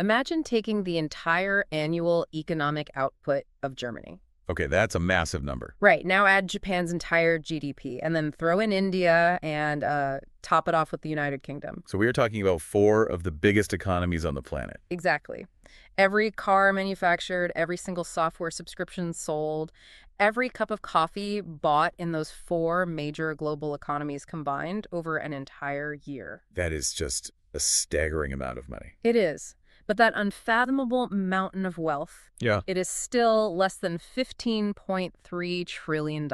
Imagine taking the entire annual economic output of Germany. Okay, that's a massive number. Right, now add Japan's entire GDP, and then throw in India and top it off with the United Kingdom. So we are talking about four of the biggest economies on the planet. Exactly. Every car manufactured, every single software subscription sold, every cup of coffee bought in those four major global economies combined over an entire year. That is just a staggering amount of money. It is. But that unfathomable mountain of wealth, Yeah. it is still less than $15.3 trillion.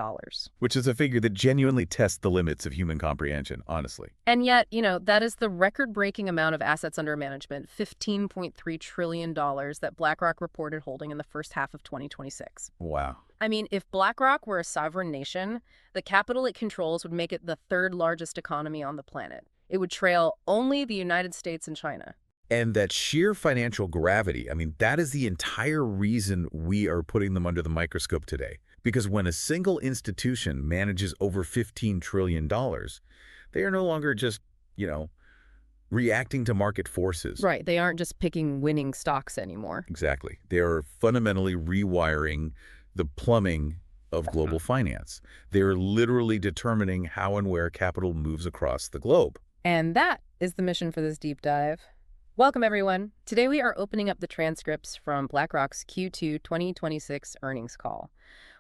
Which is a figure that genuinely tests the limits of human comprehension, honestly. And yet, that is the record-breaking amount of assets under management, $15.3 trillion that BlackRock reported holding in the first half of 2026. Wow. I mean, if BlackRock were a sovereign nation, the capital it controls would make it the third largest economy on the planet. It would trail only the United States and China. And that sheer financial gravity, I mean, that is the entire reason we are putting them under the microscope today. Because when a single institution manages over $15 trillion, they are no longer just, reacting to market forces. Right. They aren't just picking winning stocks anymore. Exactly. They are fundamentally rewiring the plumbing of global finance. They are literally determining how and where capital moves across the globe. And that is the mission for this deep dive. Welcome, everyone. Today we are opening up the transcripts from BlackRock's Q2 2026 earnings call.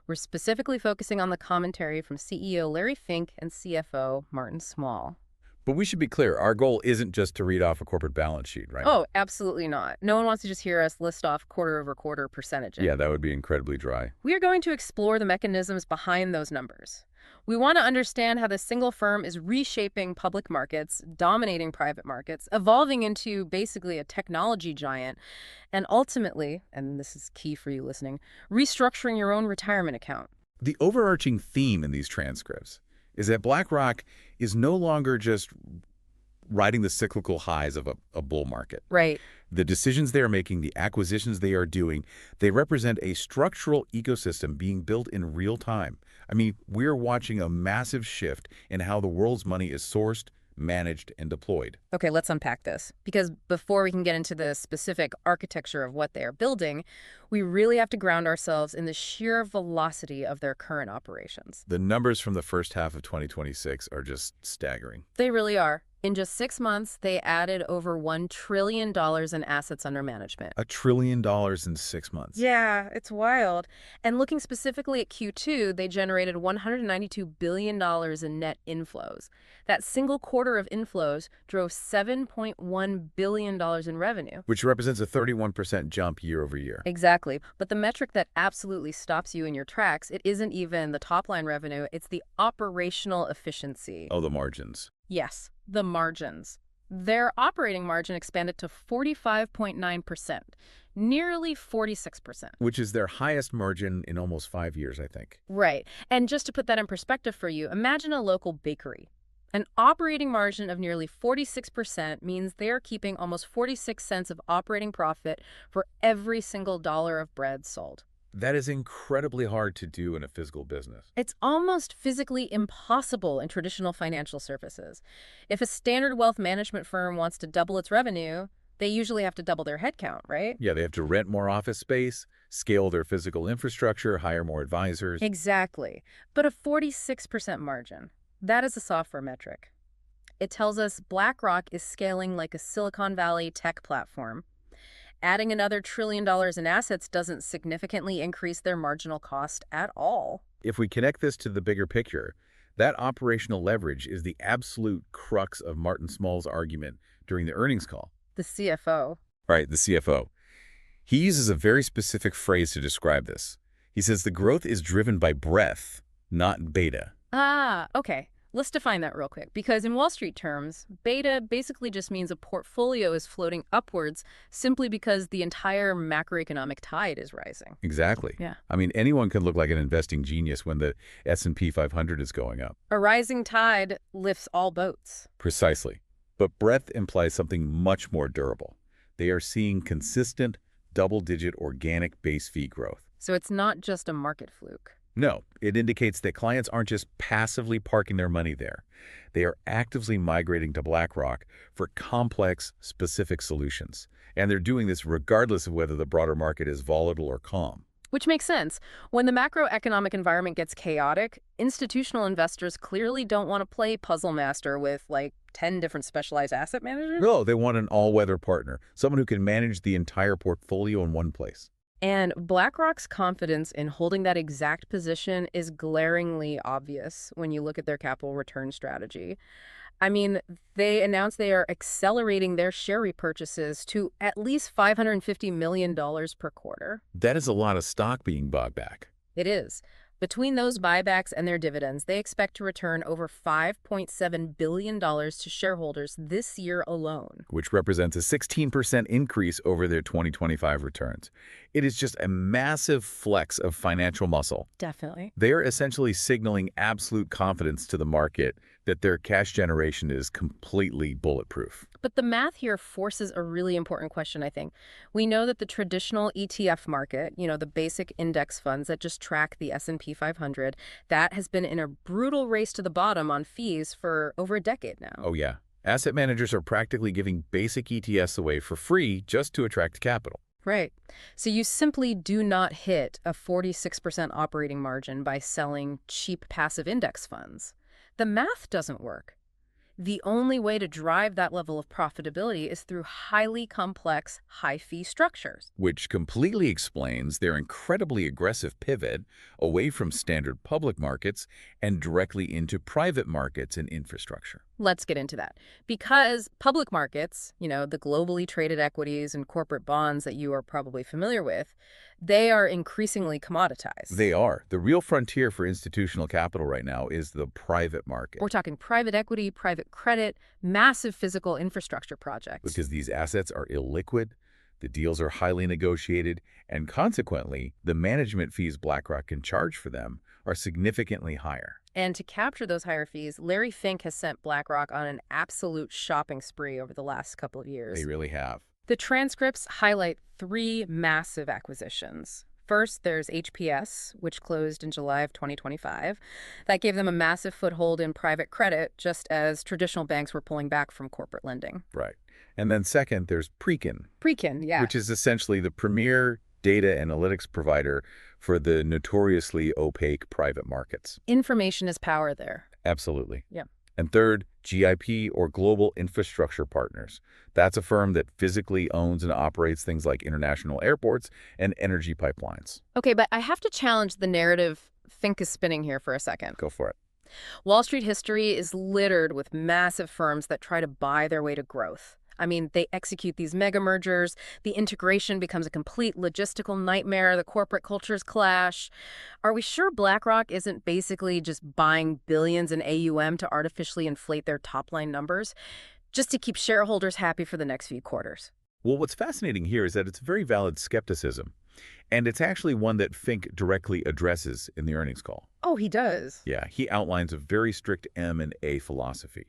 We're specifically focusing on the commentary from CEO Larry Fink and CFO Martin Small. But we should be clear, our goal isn't just to read off a corporate balance sheet, right? Oh, absolutely not. No one wants to just hear us list off quarter-over-quarter percentages. Yeah, that would be incredibly dry. We are going to explore the mechanisms behind those numbers. We want to understand how the single firm is reshaping public markets, dominating private markets, evolving into basically a technology giant, and ultimately, and this is key for you listening, restructuring your own retirement account. The overarching theme in these transcripts is that BlackRock is no longer just riding the cyclical highs of a bull market. Right. The decisions they are making, the acquisitions they are doing, they represent a structural ecosystem being built in real time. I mean, we're watching a massive shift in how the world's money is sourced, managed, and deployed. Okay, let's unpack this. Because before we can get into the specific architecture of what they are building, we really have to ground ourselves in the sheer velocity of their current operations. The numbers from the first half of 2026 are just staggering. They really are. In just 6 months, they added over $1 trillion in assets under management. $1 trillion in 6 months. Yeah, it's wild. And looking specifically at Q2, they generated $192 billion in net inflows. That single quarter of inflows drove $7.1 billion in revenue. Which represents a 31% jump year over year. Exactly. But the metric that absolutely stops you in your tracks, it isn't even the top-line revenue, it's the operational efficiency. Oh, the margins. Yes, the margins. Their operating margin expanded to 45.9%, nearly 46%. Which is their highest margin in almost 5 years, I think. Right. And just to put that in perspective for you, imagine a local bakery. An operating margin of nearly 46% means they're keeping almost 46 cents of operating profit for every single dollar of bread sold. That is incredibly hard to do in a physical business. It's almost physically impossible in traditional financial services. If a standard wealth management firm wants to double its revenue, they usually have to double their headcount, right? Yeah, they have to rent more office space, scale their physical infrastructure, hire more advisors. Exactly. But a 46% margin, that is a software metric. It tells us BlackRock is scaling like a Silicon Valley tech platform. Adding another $1 trillion in assets doesn't significantly increase their marginal cost at all. If we connect this to the bigger picture, that operational leverage is the absolute crux of Martin Small's argument during the earnings call. The CFO. Right, the CFO. He uses a very specific phrase to describe this. He says the growth is driven by breadth, not beta. Ah, okay. Let's define that real quick, because in Wall Street terms, beta basically just means a portfolio is floating upwards simply because the entire macroeconomic tide is rising. Exactly. Yeah. I mean, anyone can look like an investing genius when the S&P 500 is going up. A rising tide lifts all boats. Precisely. But breadth implies something much more durable. They are seeing consistent, double-digit organic base fee growth. So it's not just a market fluke. No, it indicates that clients aren't just passively parking their money there. They are actively migrating to BlackRock for complex, specific solutions. And they're doing this regardless of whether the broader market is volatile or calm. Which makes sense. When the macroeconomic environment gets chaotic, institutional investors clearly don't want to play puzzle master with, like, 10 different specialized asset managers. No, they want an all-weather partner, someone who can manage the entire portfolio in one place. And BlackRock's confidence in holding that exact position is glaringly obvious when you look at their capital return strategy. I mean, they announced they are accelerating their share repurchases to at least $550 million per quarter. That is a lot of stock being bought back, It is. Between those buybacks and their dividends, they expect to return over $5.7 billion to shareholders this year alone. which represents a 16% increase over their 2025 returns. It is just a massive flex of financial muscle. Definitely. They are essentially signaling absolute confidence to the market that their cash generation is completely bulletproof. But the math here forces a really important question, I think. We know that the traditional ETF market, the basic index funds that just track the S&P 500, that has been in a brutal race to the bottom on fees for over a decade now. Oh yeah, asset managers are practically giving basic ETFs away for free just to attract capital. Right. So you simply do not hit a 46% operating margin by selling cheap passive index funds. The math doesn't work. The only way to drive that level of profitability is through highly complex, high-fee structures. Which completely explains their incredibly aggressive pivot away from standard public markets and directly into private markets and infrastructure. Let's get into that. Because public markets, the globally traded equities and corporate bonds that you are probably familiar with, they are increasingly commoditized. They are. The real frontier for institutional capital right now is the private market. We're talking private equity, private credit, massive physical infrastructure projects. Because these assets are illiquid, the deals are highly negotiated, and consequently, the management fees BlackRock can charge for them are significantly higher. And to capture those higher fees, Larry Fink has sent BlackRock on an absolute shopping spree over the last couple of years. They really have. The transcripts highlight 3 massive acquisitions. First, there's HPS, which closed in July of 2025. That gave them a massive foothold in private credit, just as traditional banks were pulling back from corporate lending. Right. And then second, there's Preqin, Preqin, yeah. which is essentially the premier data analytics provider for the notoriously opaque private markets. Information is power there. Absolutely. Yeah. And third, GIP, or Global Infrastructure Partners. That's a firm that physically owns and operates things like international airports and energy pipelines. Okay, but I have to challenge the narrative Fink is spinning here for a second. Go for it. Wall Street history is littered with massive firms that try to buy their way to growth. I mean, they execute these mega mergers, the integration becomes a complete logistical nightmare, the corporate cultures clash. Are we sure BlackRock isn't basically just buying billions in AUM to artificially inflate their top-line numbers, just to keep shareholders happy for the next few quarters? Well, what's fascinating here is that it's very valid skepticism, and it's actually one that Fink directly addresses in the earnings call. Oh, he does. Yeah, he outlines a very strict M&A philosophy.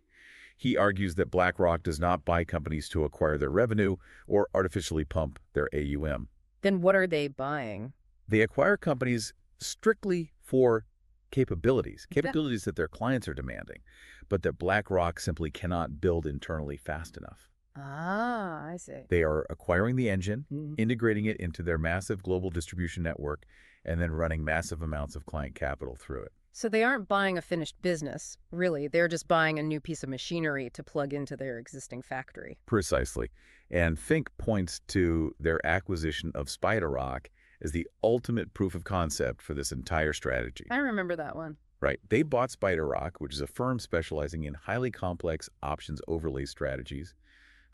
He argues that BlackRock does not buy companies to acquire their revenue or artificially pump their AUM. Then what are they buying? They acquire companies strictly for capabilities that their clients are demanding, but that BlackRock simply cannot build internally fast enough. Ah, I see. They are acquiring the engine, integrating it into their massive global distribution network, and then running massive amounts of client capital through it. So they aren't buying a finished business, really. They're just buying a new piece of machinery to plug into their existing factory. Precisely. And Fink points to their acquisition of SpiderRock as the ultimate proof of concept for this entire strategy. I remember that one. Right. They bought SpiderRock, which is a firm specializing in highly complex options overlay strategies,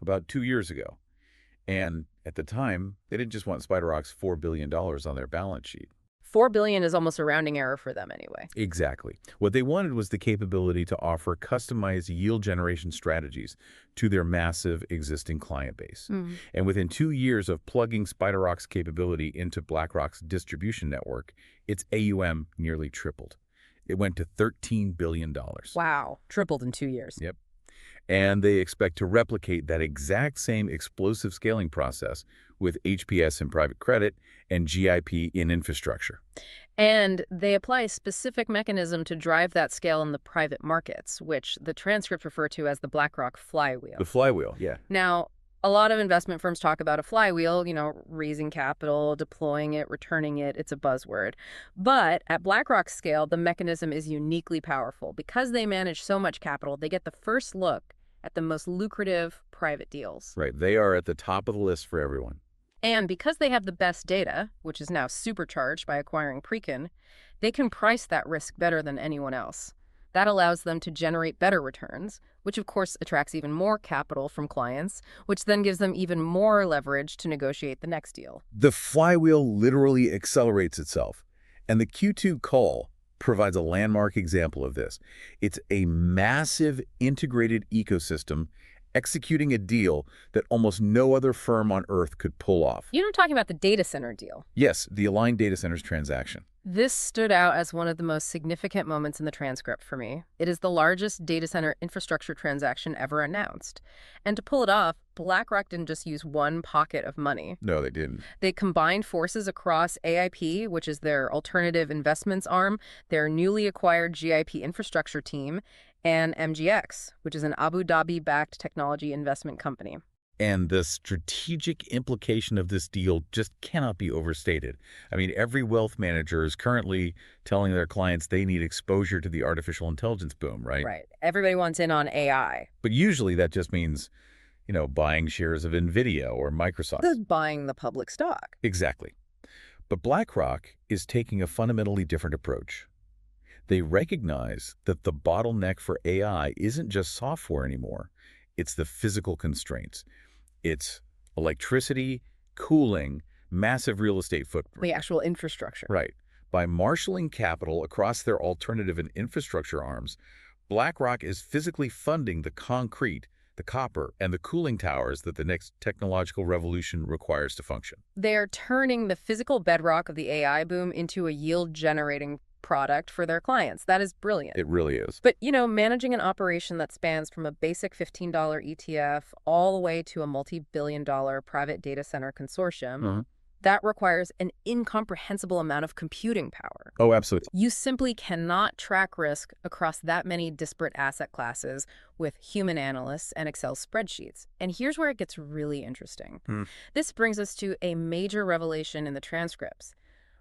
about 2 years ago. And at the time, they didn't just want SpiderRock's $4 billion on their balance sheet. $4 billion is almost a rounding error for them anyway. Exactly. What they wanted was the capability to offer customized yield generation strategies to their massive existing client base. And within 2 years of plugging SpiderRock's capability into BlackRock's distribution network, its AUM nearly tripled. It went to $13 billion. Wow. Tripled in 2 years. Yep. And they expect to replicate that exact same explosive scaling process with HPS in private credit and GIP in infrastructure. And they apply a specific mechanism to drive that scale in the private markets, which the transcripts refer to as the BlackRock The flywheel. flywheel, yeah. Now, a lot of investment firms talk about a flywheel, raising capital, deploying it, returning it. It's a buzzword. But at BlackRock's scale, the mechanism is uniquely powerful. Because they manage so much capital, they get the first look at the most lucrative private deals. Right. They are at the top of the list for everyone. And because they have the best data, which is now supercharged by acquiring Preqin, they can price that risk better than anyone else. That allows them to generate better returns, which of course attracts even more capital from clients, which then gives them even more leverage to negotiate the next deal. The flywheel literally accelerates itself, and the Q2 call provides a landmark example of this. It's a massive integrated ecosystem executing a deal that almost no other firm on earth could pull off. You're talking about the data center deal. Yes, the Aligned Data Centers transaction. This stood out as one of the most significant moments in the transcript for me. It is the largest data center infrastructure transaction ever announced. And to pull it off, BlackRock didn't just use one pocket of money. No, they didn't. They combined forces across AIP, which is their alternative investments arm, their newly acquired GIP infrastructure team, and MGX, which is an Abu Dhabi-backed technology investment company. And the strategic implication of this deal just cannot be overstated. I mean, every wealth manager is currently telling their clients they need exposure to the artificial intelligence boom, right? Right. Everybody wants in on AI. But usually that just means, buying shares of NVIDIA or Microsoft. That's buying the public stock. Exactly. But BlackRock is taking a fundamentally different approach. They recognize that the bottleneck for AI isn't just software anymore. It's the physical constraints. It's electricity, cooling, massive real estate footprint. The actual infrastructure. Right. By marshaling capital across their alternative and infrastructure arms, BlackRock is physically funding the concrete, the copper, and the cooling towers that the next technological revolution requires to function. They're turning the physical bedrock of the AI boom into a yield-generating product for their clients. That is brilliant. It really is. But, managing an operation that spans from a basic $15 ETF all the way to a multi-billion-dollar private data center consortium, that requires an incomprehensible amount of computing power. Oh, absolutely. You simply cannot track risk across that many disparate asset classes with human analysts and Excel spreadsheets. And here's where it gets really interesting. This brings us to a major revelation in the transcripts.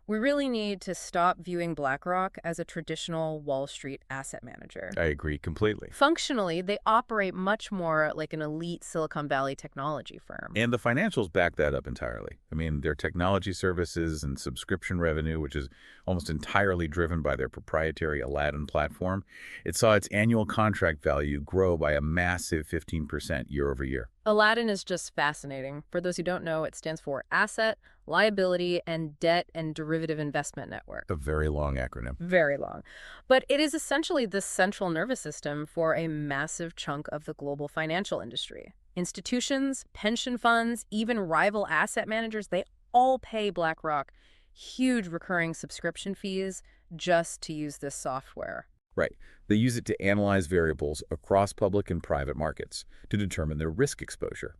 We really need to stop viewing BlackRock as a traditional Wall Street asset manager. I agree completely. Functionally, they operate much more like an elite Silicon Valley technology firm. And the financials back that up entirely. I mean, their technology services and subscription revenue, which is almost entirely driven by their proprietary Aladdin platform, it saw its annual contract value grow by a massive 15% year over year. Aladdin is just fascinating. For those who don't know, it stands for Asset, Liability, and Debt and Derivative Investment Network. A very long acronym. Very long. But it is essentially the central nervous system for a massive chunk of the global financial industry. Institutions, pension funds, even rival asset managers, they all pay BlackRock huge recurring subscription fees just to use this software. Right. They use it to analyze variables across public and private markets to determine their risk exposure.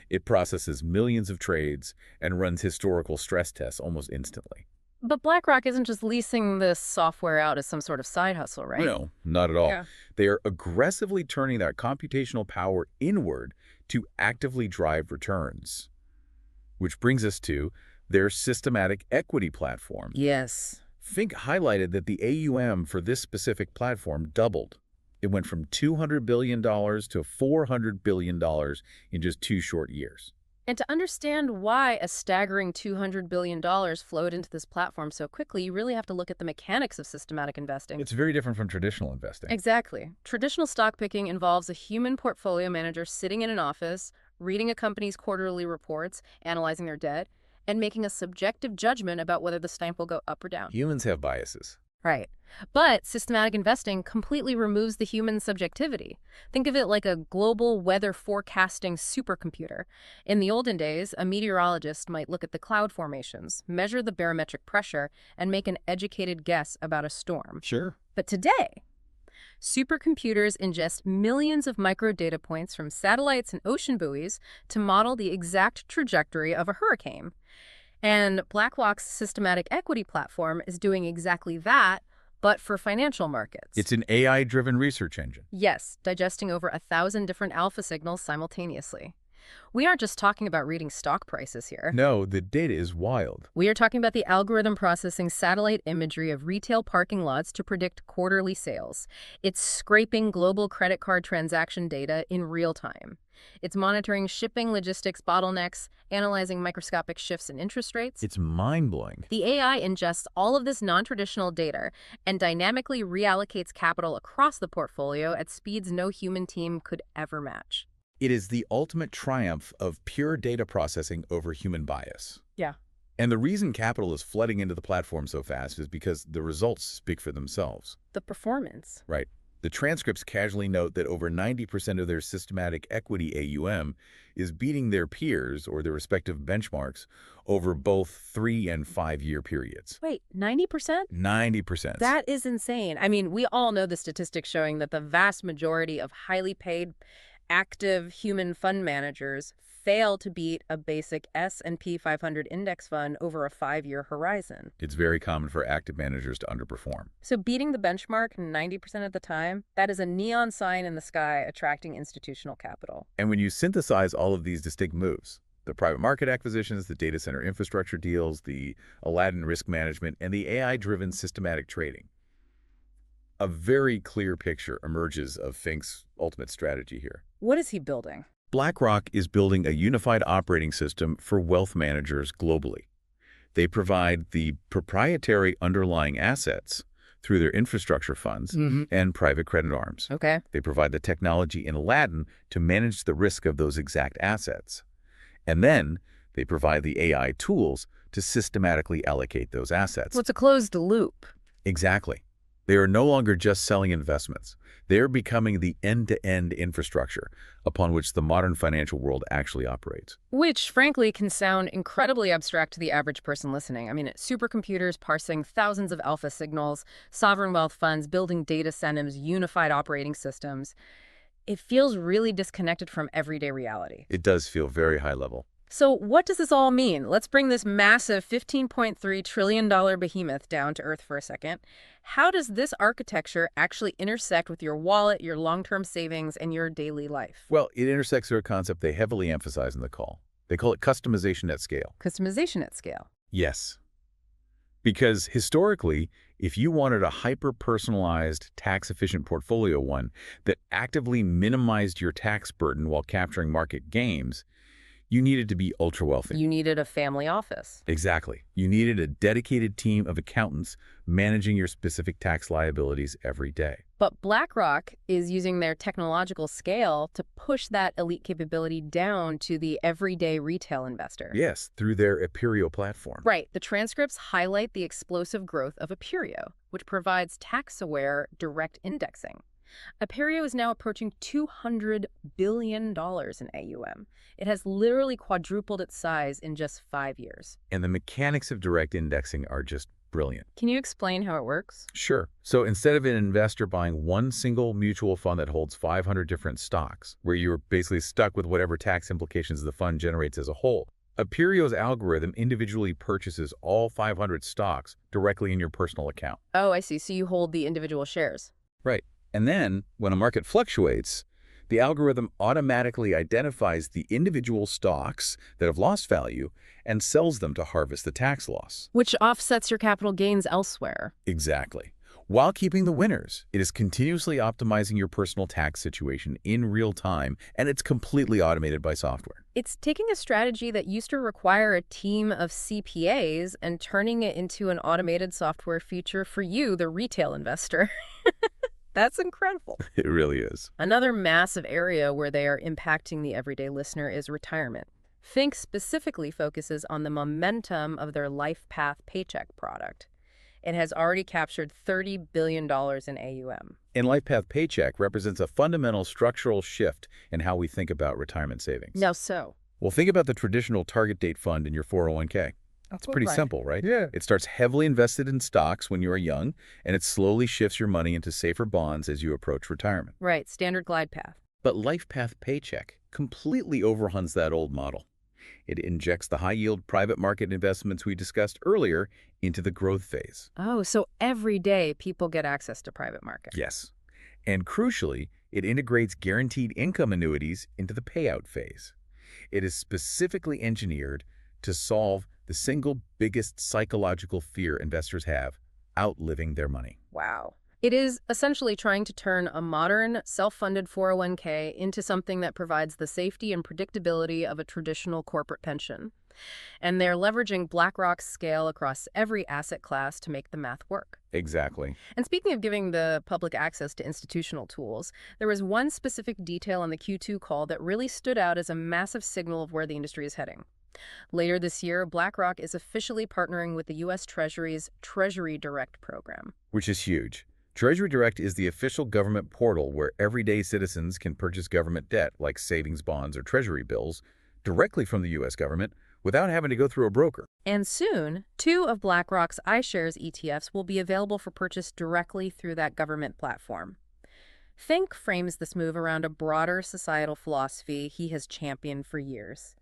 It processes millions of trades and runs historical stress tests almost instantly. But BlackRock isn't just leasing this software out as some sort of side hustle, right? No, not at all. Yeah. They are aggressively turning that computational power inward to actively drive returns. Which brings us to their systematic equity platform. Yes. Fink highlighted that the AUM for this specific platform doubled. It went from $200 billion to $400 billion in just 2 short years. And to understand why a staggering $200 billion flowed into this platform so quickly, you really have to look at the mechanics of systematic investing. It's very different from traditional investing. Exactly. Traditional stock picking involves a human portfolio manager sitting in an office, reading a company's quarterly reports, analyzing their debt, and making a subjective judgment about whether the stock will go up or down. Humans have biases. Right. But systematic investing completely removes the human subjectivity. Think of it like a global weather forecasting supercomputer. In the olden days, a meteorologist might look at the cloud formations, measure the barometric pressure, and make an educated guess about a storm. Sure. But today, supercomputers ingest millions of micro data points from satellites and ocean buoys to model the exact trajectory of a hurricane. And BlackLock's systematic equity platform is doing exactly that, but for financial markets. It's an AI-driven research engine. Yes, digesting over 1,000 different alpha signals simultaneously. We aren't just talking about reading stock prices here. No, the data is wild. We are talking about the algorithm processing satellite imagery of retail parking lots to predict quarterly sales. It's scraping global credit card transaction data in real time. It's monitoring shipping logistics bottlenecks, analyzing microscopic shifts in interest rates. It's mind-blowing. The AI ingests all of this non-traditional data and dynamically reallocates capital across the portfolio at speeds no human team could ever match. It is the ultimate triumph of pure data processing over human bias. Yeah. And the reason capital is flooding into the platform so fast is because the results speak for themselves. The performance. Right. The transcripts casually note that over 90% of their systematic equity AUM is beating their peers or their respective benchmarks over both 3- and 5-year periods. Wait, 90%? 90%. That is insane. I mean, we all know the statistics showing that the vast majority of highly paid active human fund managers fail to beat a basic S&P 500 index fund over a 5-year horizon. It's very common for active managers to underperform. So beating the benchmark 90% of the time, that is a neon sign in the sky attracting institutional capital. And when you synthesize all of these distinct moves, the private market acquisitions, the data center infrastructure deals, the Aladdin risk management, and the AI-driven systematic trading, a very clear picture emerges of Fink's ultimate strategy here. What is he building? BlackRock is building a unified operating system for wealth managers globally. They provide the proprietary underlying assets through their infrastructure funds and private credit arms. Okay. They provide the technology in Aladdin to manage the risk of those exact assets. And then they provide the AI tools to systematically allocate those assets. Well, it's a closed loop. Exactly. They are no longer just selling investments. They are becoming the end-to-end infrastructure upon which the modern financial world actually operates. Which, frankly, can sound incredibly abstract to the average person listening. I mean, supercomputers parsing thousands of alpha signals, sovereign wealth funds building data centers, unified operating systems. It feels really disconnected from everyday reality. It does feel very high level. So what does this all mean? Let's bring this massive $15.3 trillion behemoth down to earth for a second. How does this architecture actually intersect with your wallet, your long-term savings, and your daily life? Well, it intersects with a concept they heavily emphasize in the call. They call it customization at scale. Customization at scale. Yes. Because historically, if you wanted a hyper-personalized, tax-efficient portfolio one that actively minimized your tax burden while capturing market gains, you needed to be ultra-wealthy. You needed a family office. Exactly. You needed a dedicated team of accountants managing your specific tax liabilities every day. But BlackRock is using their technological scale to push that elite capability down to the everyday retail investor. Yes, through their Aperio platform. Right. The transcripts highlight the explosive growth of Aperio, which provides tax-aware direct indexing. Aperio is now approaching $200 billion in AUM. It has literally quadrupled its size in just 5 years. And the mechanics of direct indexing are just brilliant. Can you explain how it works? Sure. So instead of an investor buying one single mutual fund that holds 500 different stocks, where you're basically stuck with whatever tax implications the fund generates as a whole, Aperio's algorithm individually purchases all 500 stocks directly in your personal account. Oh, I see. So you hold the individual shares. Right. And then, when a market fluctuates, the algorithm automatically identifies the individual stocks that have lost value and sells them to harvest the tax loss. Which offsets your capital gains elsewhere. Exactly. While keeping the winners, it is continuously optimizing your personal tax situation in real time, and it's completely automated by software. It's taking a strategy that used to require a team of CPAs and turning it into an automated software feature for you, the retail investor. That's incredible. It really is. Another massive area where they are impacting the everyday listener is retirement. Fink specifically focuses on the momentum of their LifePath Paycheck product. It has already captured $30 billion in AUM. And LifePath Paycheck represents a fundamental structural shift in how we think about retirement savings. Now so? Well, think about the traditional target date fund in your 401k. It's pretty simple, right? Yeah. It starts heavily invested in stocks when you are young, and it slowly shifts your money into safer bonds as you approach retirement. Right, standard glide path. But LifePath Paycheck completely overruns that old model. It injects the high-yield private market investments we discussed earlier into the growth phase. Oh, so every day people get access to private markets. Yes. And crucially, it integrates guaranteed income annuities into the payout phase. It is specifically engineered to solve the single biggest psychological fear investors have, outliving their money. Wow. It is essentially trying to turn a modern, self-funded 401k into something that provides the safety and predictability of a traditional corporate pension. And they're leveraging BlackRock's scale across every asset class to make the math work. Exactly. And speaking of giving the public access to institutional tools, there was one specific detail on the Q2 call that really stood out as a massive signal of where the industry is heading. Later this year, BlackRock is officially partnering with the U.S. Treasury's Treasury Direct program. Which is huge. Treasury Direct is the official government portal where everyday citizens can purchase government debt, like savings bonds or treasury bills, directly from the U.S. government without having to go through a broker. And soon, 2 of BlackRock's iShares ETFs will be available for purchase directly through that government platform. Fink frames this move around a broader societal philosophy he has championed for years.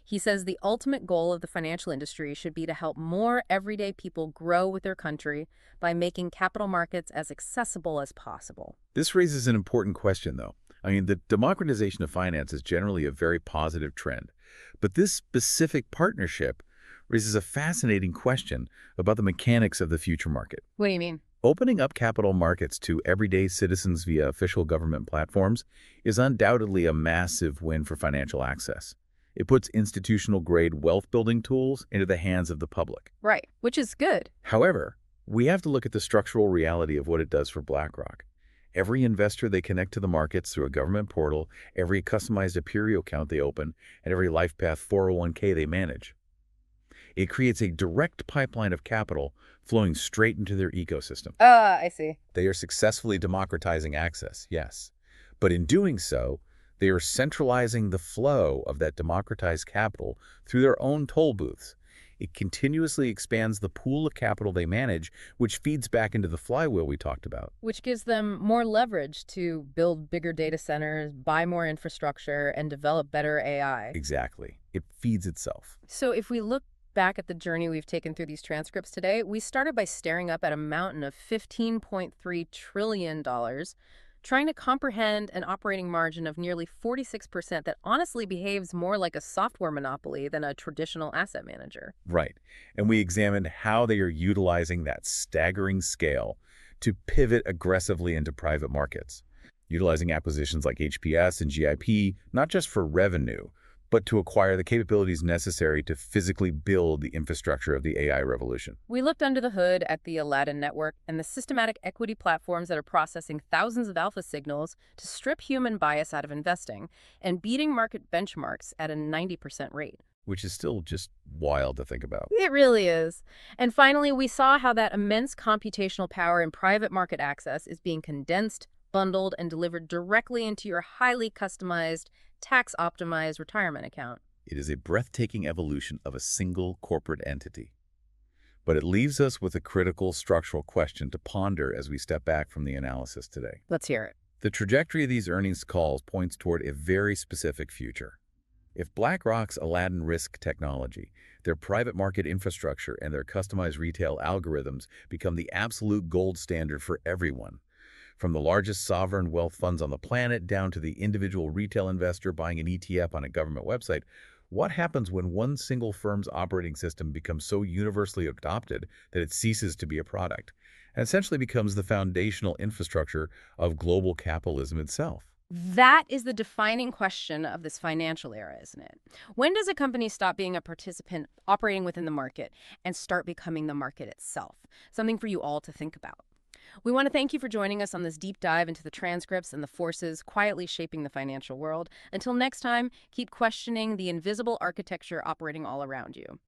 He says the ultimate goal of the financial industry should be to help more everyday people grow with their country by making capital markets as accessible as possible. This raises an important question, though. The democratization of finance is generally a very positive trend. But this specific partnership raises a fascinating question about the mechanics of the future market. What do you mean? Opening up capital markets to everyday citizens via official government platforms is undoubtedly a massive win for financial access. It puts institutional-grade wealth-building tools into the hands of the public. Right, which is good. However, we have to look at the structural reality of what it does for BlackRock. Every investor they connect to the markets through a government portal, every customized Aperio account they open, and every LifePath 401k they manage. It creates a direct pipeline of capital flowing straight into their ecosystem. I see. They are successfully democratizing access, yes. But in doing so, they are centralizing the flow of that democratized capital through their own toll booths. It continuously expands the pool of capital they manage, which feeds back into the flywheel we talked about. Which gives them more leverage to build bigger data centers, buy more infrastructure, and develop better AI. Exactly. It feeds itself. So if we look back at the journey we've taken through these transcripts today, we started by staring up at a mountain of $15.3 trillion, trying to comprehend an operating margin of nearly 46% that honestly behaves more like a software monopoly than a traditional asset manager. Right. And we examined how they are utilizing that staggering scale to pivot aggressively into private markets, utilizing acquisitions like HPS and GIP, not just for revenue, but to acquire the capabilities necessary to physically build the infrastructure of the AI revolution. We looked under the hood at the Aladdin network and the systematic equity platforms that are processing thousands of alpha signals to strip human bias out of investing and beating market benchmarks at a 90% rate. Which is still just wild to think about. It really is. And finally, we saw how that immense computational power in private market access is being condensed, bundled, and delivered directly into your highly customized, tax-optimized retirement account. It is a breathtaking evolution of a single corporate entity. But it leaves us with a critical structural question to ponder as we step back from the analysis today. Let's hear it. The trajectory of these earnings calls points toward a very specific future. If BlackRock's Aladdin risk technology, their private market infrastructure, and their customized retail algorithms become the absolute gold standard for everyone, from the largest sovereign wealth funds on the planet down to the individual retail investor buying an ETF on a government website, what happens when one single firm's operating system becomes so universally adopted that it ceases to be a product and essentially becomes the foundational infrastructure of global capitalism itself? That is the defining question of this financial era, isn't it? When does a company stop being a participant operating within the market and start becoming the market itself? Something for you all to think about. We want to thank you for joining us on this deep dive into the transcripts and the forces quietly shaping the financial world. Until next time, keep questioning the invisible architecture operating all around you.